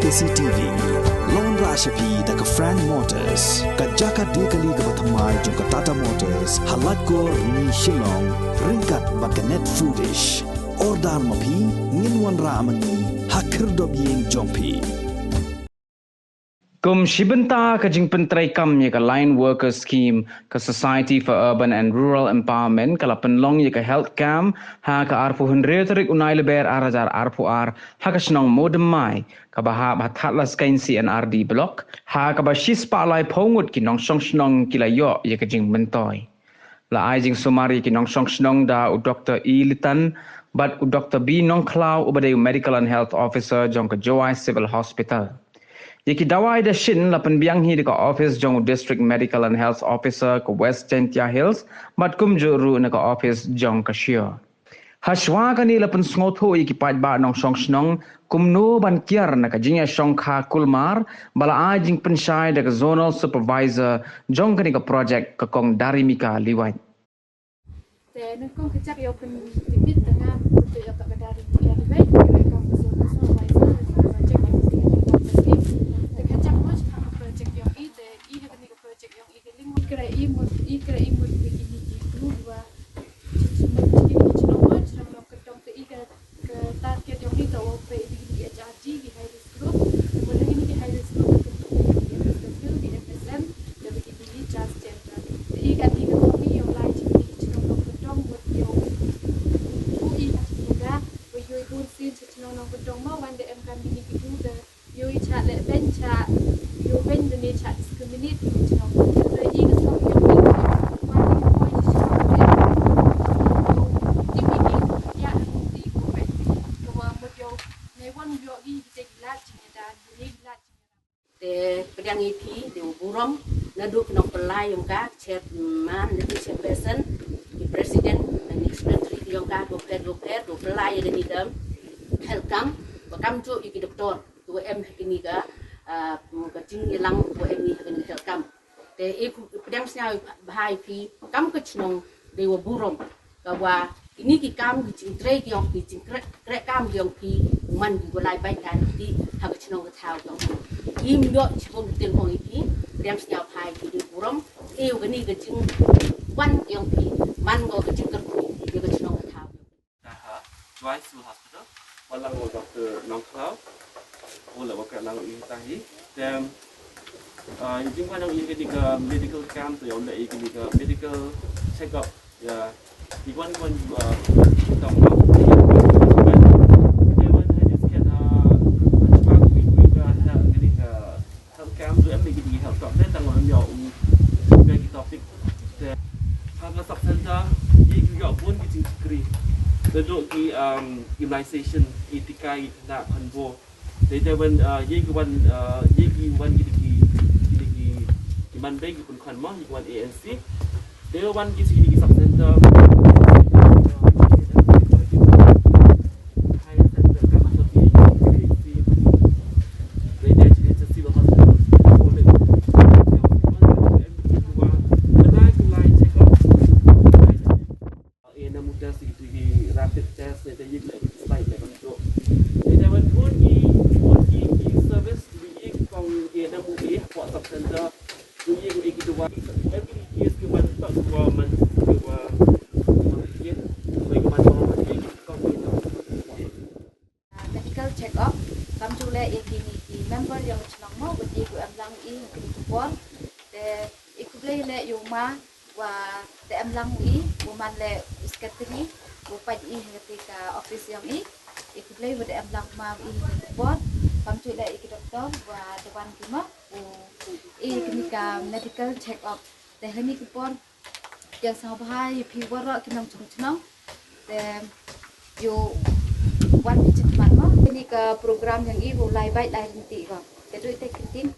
KCTV Lone Rashapi daga Frank Motors Kajaka dekali ga bathamai jong Tata Motors halat ko ni Shillong ringkat bakanet foodish ordal mapi nginwan ramani hakir dob yeng jongpi Kum Shibanta kajing pentrai kam ye ka line worker scheme ka Society for Urban and Rural Empowerment kala penlong ye ka health cam ha ka arpu hundred unai leber arajar arpu ar ha ka snong modem mai ka baha bathatlas kain CNRD block ha ka ba shispa lai pongut ki nong song snong kilayo ye kajing mentoi la ai jing sumari ki nong song snong da u Dr. E Litan but u Dr. B nong klau ubade medical and health officer jong ka Joai Civil Hospital Yaki dawai da shin la penbiang hi ka office jong district medical and health officer ka West Gentia Hills mat kum juru na ka office jong ka Shio. Hashwa ka ni la pen sngoto yaki paj ba nong song snong kum no ban kiar na ka jinya song kha kulmar bala a jing penshai da ka zonal supervisor jong ka ni ka project ka kong darimika liwai. Te na kong kacak yo pen tipit tengah betul yo ka dari liwai ka kong zonal supervisor project ikra imut begini itu dua target yang kita ope begini HRG di high risk group kemudian ini di high risk group di FSM dan begini charge center jadi kan di kami yang lain jadi cenderung kedong buat yo UI juga yo pun sih cenderung kedong mau wan DM kan begini itu the yo chat le bencha yo ben the chat discriminate cenderung Pedang IP di Burong naduk nok pelai yang ka chairman dan chairperson di presiden dan secretary yang ka dokter do pelai yang di dalam helkam bakam tu iki doktor 2M ini ka ka jing ilang 2M ni kan helkam te iku pedang snya bahai IP kam ke chnong di Burong kawa ini ki kam ki jing tre ki yang ki jing krek kam yang pi man di golai bai kan di ha ke chnong ka thau dong im yo chibon tin hong ipi dem snya phai ki di Burong eu gani ke jing wan yang pi man go ke jing ka ku di ke chnong ka thau Joai Civil Hospital walang o Dr. Nong Klau ola wa ka lang i tahi dem jing wan yang i ke medical camp to yo le i ke medical check up ya di wan tong Duduk di immunization etika nak hanbo. Jadi wan ye wan gidi man bagi pun kan mah wan ANC. Dia wan gidi sub center. Rapid test that you like slide level to. They have service we from AWA for sub center. We to one every year to one talk to one medical check up kam chule iki member yang chnang mo beti ku am lang i ku pon te ikule le yuma wa te am lang i woman le secretary bupat i ketika office yang ikutlah pada emlang mam buat kam cula ikut doktor buat depan kima ketika medical check up dan ini kupon yang sampai piwara kinam cunang dan yo one visit mana ini ke program yang mulai baik lahir nanti kok jadi itu